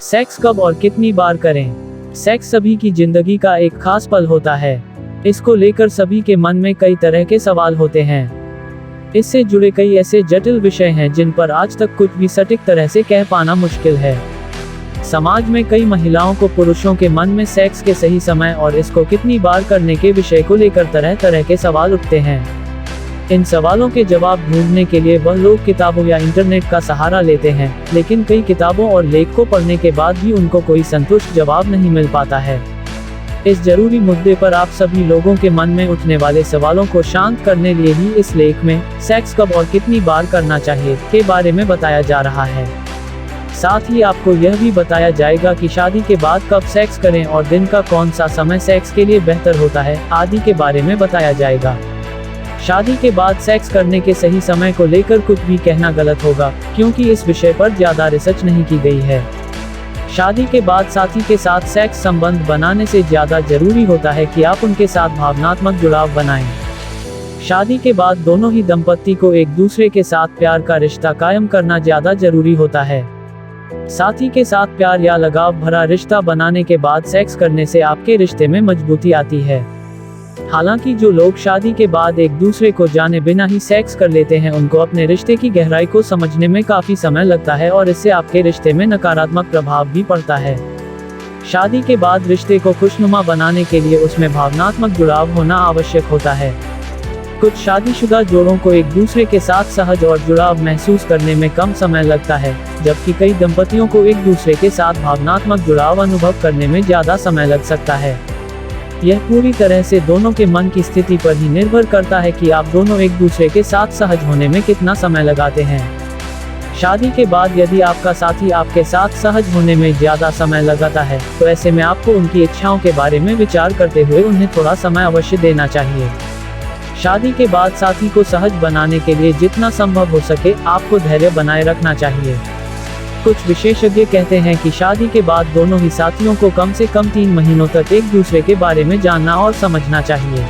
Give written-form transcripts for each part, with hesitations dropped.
Sex कब और कितनी बार करें? सेक्स सभी की जिंदगी का एक खास पल होता है। इसको लेकर सभी के मन में कई तरह के सवाल होते हैं। इससे जुड़े कई ऐसे जटिल विषय हैं जिन पर आज तक कुछ भी सटीक तरह से कह पाना मुश्किल है। समाज में कई महिलाओं को पुरुषों के मन में सेक्स के सही समय और इसको कितनी बार करने के विषय को लेकर तरह तरह के सवाल उठते हैं। इन सवालों के जवाब ढूंढने के लिए वह लोग किताबों या इंटरनेट का सहारा लेते हैं, लेकिन कई किताबों और लेख को पढ़ने के बाद भी उनको कोई संतुष्ट जवाब नहीं मिल पाता है। इस जरूरी मुद्दे पर आप सभी लोगों के मन में उठने वाले सवालों को शांत करने लिए ही इस लेख में सेक्स कब और कितनी बार करना चाहिए के बारे में बताया जा रहा है। साथ ही आपको यह भी बताया जाएगा कि शादी के बाद कब सेक्स करें और दिन का कौन सा समय सेक्स के लिए बेहतर होता है आदि के बारे में बताया जाएगा। शादी के बाद सेक्स करने के सही समय को लेकर कुछ भी कहना गलत होगा, क्योंकि इस विषय पर ज्यादा रिसर्च नहीं की गई है। शादी के बाद साथी के साथ सेक्स संबंध बनाने से ज्यादा जरूरी होता है कि आप उनके साथ भावनात्मक जुड़ाव बनाएं। शादी के बाद दोनों ही दंपत्ति को एक दूसरे के साथ प्यार का रिश्ता कायम करना ज्यादा जरूरी होता है। साथी के साथ प्यार या लगाव भरा रिश्ता बनाने के बाद सेक्स करने से आपके रिश्ते में मजबूती आती है। हालांकि जो लोग शादी के बाद एक दूसरे को जाने बिना ही सेक्स कर लेते हैं, उनको अपने रिश्ते की गहराई को समझने में काफी समय लगता है और इससे आपके रिश्ते में नकारात्मक प्रभाव भी पड़ता है। शादी के बाद रिश्ते को खुशनुमा बनाने के लिए उसमें भावनात्मक जुड़ाव होना आवश्यक होता है। कुछ शादीशुदा जोड़ों को एक दूसरे के साथ सहज और जुड़ाव महसूस करने में कम समय लगता है, जबकि कई दंपतियों को एक दूसरे के साथ भावनात्मक जुड़ाव अनुभव करने में ज्यादा समय लग सकता है। यह पूरी तरह से दोनों के मन की स्थिति पर ही निर्भर करता है कि आप दोनों एक दूसरे के साथ सहज होने में कितना समय लगाते हैं। शादी के बाद यदि आपका साथी आपके साथ सहज होने में ज्यादा समय लगाता है, तो ऐसे में आपको उनकी इच्छाओं के बारे में विचार करते हुए उन्हें थोड़ा समय अवश्य देना चाहिए। शादी के बाद साथी को सहज बनाने के लिए जितना संभव हो सके आपको धैर्य बनाए रखना चाहिए। कुछ विशेषज्ञ कहते हैं कि शादी के बाद दोनों ही साथियों को कम से कम 3 महीनों तक एक दूसरे के बारे में जानना और समझना चाहिए।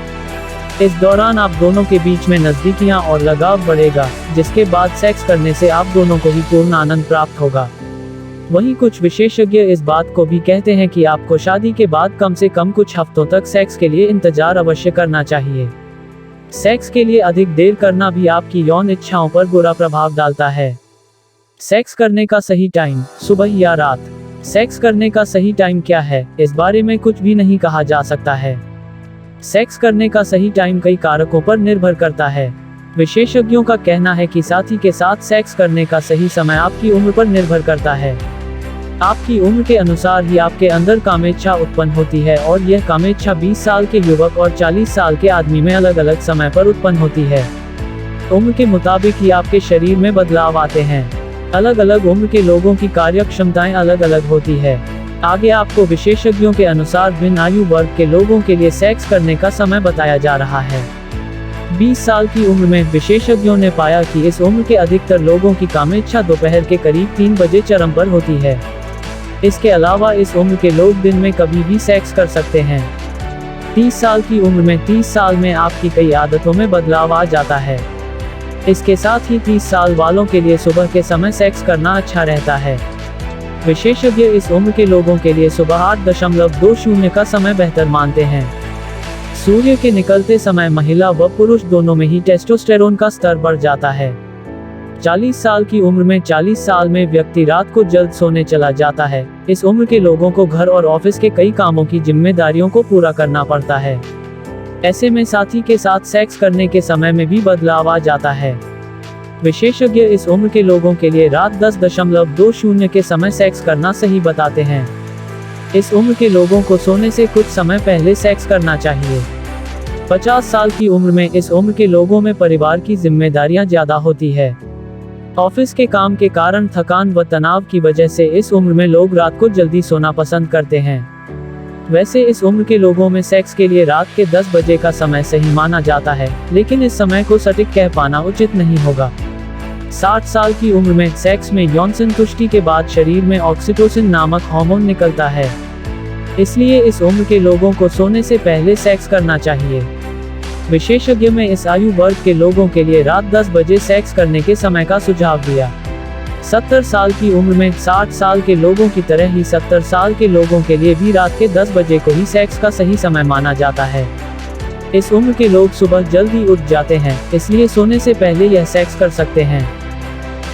इस दौरान आप दोनों के बीच में नजदीकियां और लगाव बढ़ेगा, जिसके बाद सेक्स करने से आप दोनों को ही पूर्ण आनंद प्राप्त होगा। वहीं कुछ विशेषज्ञ इस बात को भी कहते हैं कि आपको शादी के बाद कम से कम कुछ हफ्तों तक सेक्स के लिए इंतजार अवश्य करना चाहिए। सेक्स के लिए अधिक देर करना भी आपकी यौन इच्छाओं पर बुरा प्रभाव डालता है। सेक्स करने का सही टाइम, सुबह या रात? सेक्स करने का सही टाइम क्या है, इस बारे में कुछ भी नहीं कहा जा सकता है। सेक्स करने का सही टाइम कई कारकों पर निर्भर करता है। विशेषज्ञों का कहना है कि साथी के साथ सेक्स करने का सही समय आपकी उम्र पर निर्भर करता है। आपकी उम्र के अनुसार ही आपके अंदर कामेच्छा उत्पन्न होती है और यह कामेच्छा 20 साल के युवक और 40 साल के आदमी में अलग अलग समय पर उत्पन्न होती है। उम्र के मुताबिक ही आपके शरीर में बदलाव आते हैं। अलग अलग उम्र के लोगों की कार्य क्षमताएं अलग अलग होती है। आगे आपको विशेषज्ञों के अनुसार भिन्न आयु वर्ग के लोगों के लिए सेक्स करने का समय बताया जा रहा है। 20 साल की उम्र में विशेषज्ञों ने पाया कि इस उम्र के अधिकतर लोगों की कामेच्छा दोपहर के करीब 3 बजे चरम पर होती है। इसके अलावा इस उम्र के लोग दिन में कभी भी सेक्स कर सकते हैं। 30 साल की उम्र में 30 साल में आपकी कई आदतों में बदलाव आ जाता है। इसके साथ ही 30 साल वालों के लिए सुबह के समय सेक्स करना अच्छा रहता है। विशेषज्ञ इस उम्र के लोगों के लिए सुबह 8:20 का समय बेहतर मानते हैं। सूर्य के निकलते समय महिला व पुरुष दोनों में ही टेस्टोस्टेरोन का स्तर बढ़ जाता है। 40 साल की उम्र में 40 साल में व्यक्ति रात को जल्द सोने चला जाता है। इस उम्र के लोगों को घर और ऑफिस के कई कामों की जिम्मेदारियों को पूरा करना पड़ता है। ऐसे में साथी के साथ सेक्स करने के समय में भी बदलाव आ जाता है। विशेषज्ञ इस उम्र के लोगों के लिए रात 10:20 के समय सेक्स करना सही बताते हैं। इस उम्र के लोगों को सोने से कुछ समय पहले सेक्स करना चाहिए। 50 साल की उम्र में इस उम्र के लोगों में परिवार की जिम्मेदारियां ज्यादा होती है। ऑफिस के काम के कारण थकान व तनाव की वजह से इस उम्र में लोग रात को जल्दी सोना पसंद करते हैं। वैसे इस उम्र के लोगों में सेक्स के लिए रात के 10 बजे का समय सही माना जाता है, लेकिन इस समय को सटीक कह पाना उचित नहीं होगा। 60 साल की उम्र में सेक्स में यौन संतुष्टि के बाद शरीर में ऑक्सीटोसिन नामक हार्मोन निकलता है। इसलिए इस उम्र के लोगों को सोने से पहले सेक्स करना चाहिए। विशेषज्ञ में इस आयु वर्ग के लोगों के लिए रात 10 बजे सेक्स करने के समय का सुझाव दिया। 70 साल की उम्र में 60 साल के लोगों की तरह ही 70 साल के लोगों के लिए भी रात के 10 बजे को ही सेक्स का सही समय माना जाता है। इस उम्र के लोग सुबह जल्दी उठ जाते हैं, इसलिए सोने से पहले यह सेक्स कर सकते हैं।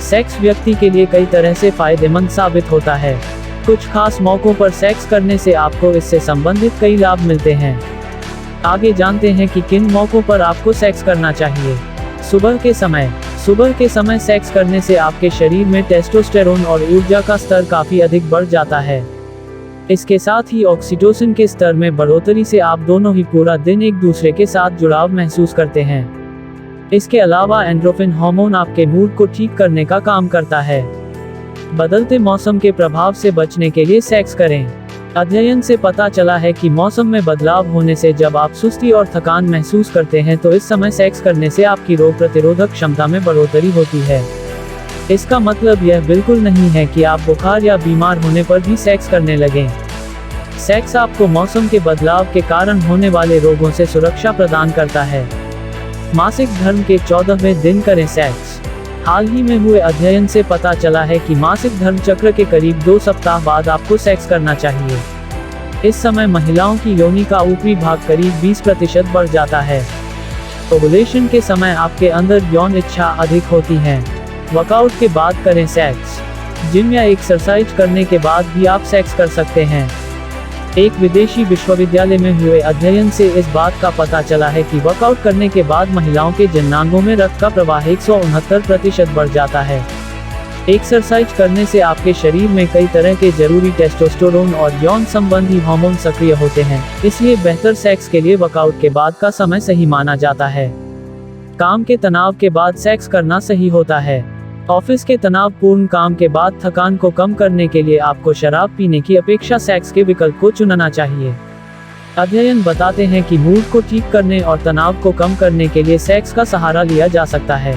सेक्स व्यक्ति के लिए कई तरह से फायदेमंद साबित होता है। कुछ खास मौकों पर सेक्स करने से आपको इससे संबंधित कई लाभ मिलते हैं। आगे जानते हैं कि किन मौकों पर आपको सेक्स करना चाहिए। सुबह के समय सेक्स करने से आपके शरीर में टेस्टोस्टेरोन और ऊर्जा का स्तर काफी अधिक बढ़ जाता है। इसके साथ ही ऑक्सीटोसिन के स्तर में बढ़ोतरी से आप दोनों ही पूरा दिन एक दूसरे के साथ जुड़ाव महसूस करते हैं। इसके अलावा एंड्रोफिन हार्मोन आपके मूड को ठीक करने का काम करता है। बदलते मौसम के प्रभाव से बचने के लिए सेक्स करें। अध्ययन से पता चला है कि मौसम में बदलाव होने से जब आप सुस्ती और थकान महसूस करते हैं तो इस समय सेक्स करने से आपकी रोग प्रतिरोधक क्षमता में बढ़ोतरी होती है। इसका मतलब यह बिल्कुल नहीं है कि आप बुखार या बीमार होने पर भी सेक्स करने लगें। सेक्स आपको मौसम के बदलाव के कारण होने वाले रोगों से सुरक्षा प्रदान करता है। मासिक धर्म के 14वें दिन करें सेक्स। हाल ही में हुए अध्ययन से पता चला है कि मासिक धर्म चक्र के करीब 2 सप्ताह बाद आपको सेक्स करना चाहिए। इस समय महिलाओं की योनि का ऊपरी भाग करीब 20% बढ़ जाता है। ओवुलेशन के समय आपके अंदर यौन इच्छा अधिक होती है। वर्कआउट के बाद करें सेक्स। जिम या एक्सरसाइज करने के बाद भी आप सेक्स कर सकते हैं। एक विदेशी विश्वविद्यालय में हुए अध्ययन से इस बात का पता चला है कि वर्कआउट करने के बाद महिलाओं के जननांगों में रक्त का प्रवाह 169% बढ़ जाता है। एक्सरसाइज करने से आपके शरीर में कई तरह के जरूरी टेस्टोस्टेरोन और यौन संबंधी हार्मोन सक्रिय होते हैं, इसलिए बेहतर सेक्स के लिए वर्कआउट के बाद का समय सही माना जाता है। काम के तनाव के बाद सेक्स करना सही होता है। ऑफिस के तनावपूर्ण काम के बाद थकान को कम करने के लिए आपको शराब पीने की अपेक्षा सेक्स के विकल्प को चुनना चाहिए। अध्ययन बताते हैं कि मूड को ठीक करने और तनाव को कम करने के लिए सेक्स का सहारा लिया जा सकता है।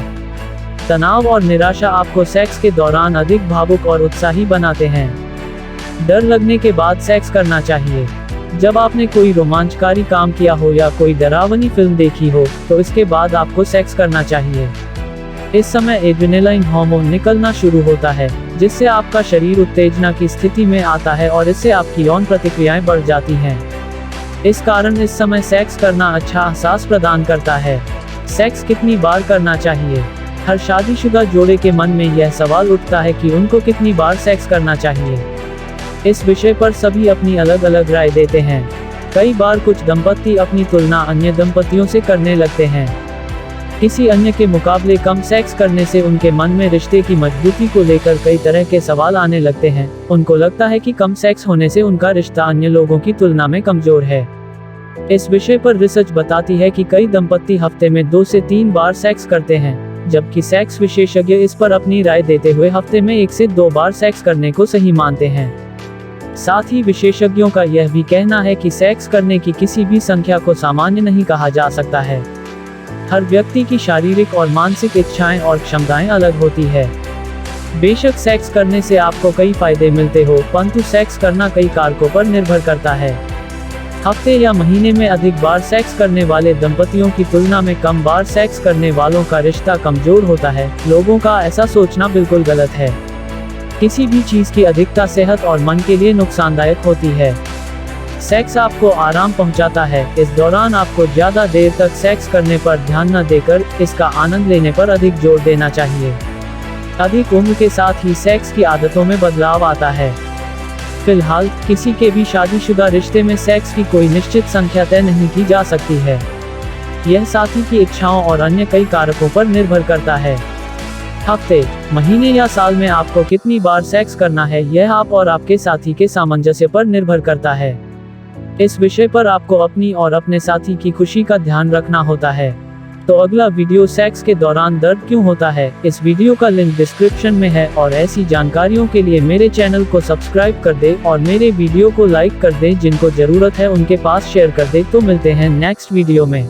तनाव और निराशा आपको सेक्स के दौरान अधिक भावुक और उत्साही बनाते हैं। डर लगने के बाद सेक्स करना चाहिए। जब आपने कोई रोमांचकारी काम किया हो या कोई डरावनी फिल्म देखी हो, तो इसके बाद आपको सेक्स करना चाहिए। इस समय एड्रेनालाइन हार्मोन निकलना शुरू होता है, जिससे आपका शरीर उत्तेजना की स्थिति में आता है और इससे आपकी यौन प्रतिक्रियाएं बढ़ जाती हैं। इस कारण इस समय सेक्स करना अच्छा एहसास प्रदान करता है। सेक्स कितनी बार करना चाहिए? हर शादीशुदा जोड़े के मन में यह सवाल उठता है कि उनको कितनी बार सेक्स करना चाहिए। इस विषय पर सभी अपनी अलग अलग राय देते हैं। कई बार कुछ दंपति अपनी तुलना अन्य दंपतियों से करने लगते हैं। किसी अन्य के मुकाबले कम सेक्स करने से उनके मन में रिश्ते की मजबूती को लेकर कई तरह के सवाल आने लगते हैं। उनको लगता है कि कम सेक्स होने से उनका रिश्ता अन्य लोगों की तुलना में कमजोर है। इस विषय पर रिसर्च बताती है कि कई दंपति हफ्ते में 2 से 3 बार सेक्स करते हैं, जबकि सेक्स विशेषज्ञ इस पर अपनी राय देते हुए हफ्ते में 1 से 2 बार सेक्स करने को सही मानते हैं। साथ ही विशेषज्ञों का यह भी कहना है कि सेक्स करने की किसी भी संख्या को सामान्य नहीं कहा जा सकता है। हर व्यक्ति की शारीरिक और मानसिक इच्छाएं और क्षमताएं अलग होती है। बेशक सेक्स करने से आपको कई फायदे मिलते हो, परंतु सेक्स करना कई कारकों पर निर्भर करता है। हफ्ते या महीने में अधिक बार सेक्स करने वाले दंपतियों की तुलना में कम बार सेक्स करने वालों का रिश्ता कमजोर होता है। लोगों का ऐसा सोचना बिल्कुल गलत है। किसी भी चीज की अधिकता सेहत और मन के लिए नुकसानदायक होती है। सेक्स आपको आराम पहुंचाता है। इस दौरान आपको ज्यादा देर तक सेक्स करने पर ध्यान न देकर इसका आनंद लेने पर अधिक जोर देना चाहिए। अधिक उम्र के साथ ही सेक्स की आदतों में बदलाव आता है। फिलहाल किसी के भी शादीशुदा रिश्ते में सेक्स की कोई निश्चित संख्या तय नहीं की जा सकती है। यह साथी की इच्छाओं और अन्य कई कारकों पर निर्भर करता है। हफ्ते, महीने या साल में आपको कितनी बार सेक्स करना है, यह आप और आपके साथी के सामंजस्य पर निर्भर करता है। इस विषय पर आपको अपनी और अपने साथी की खुशी का ध्यान रखना होता है। तो अगला वीडियो सेक्स के दौरान दर्द क्यों होता है, इस वीडियो का लिंक डिस्क्रिप्शन में है। और ऐसी जानकारियों के लिए मेरे चैनल को सब्सक्राइब कर दे और मेरे वीडियो को लाइक कर दे। जिनको जरूरत है उनके पास शेयर कर दे। तो मिलते हैं नेक्स्ट वीडियो में।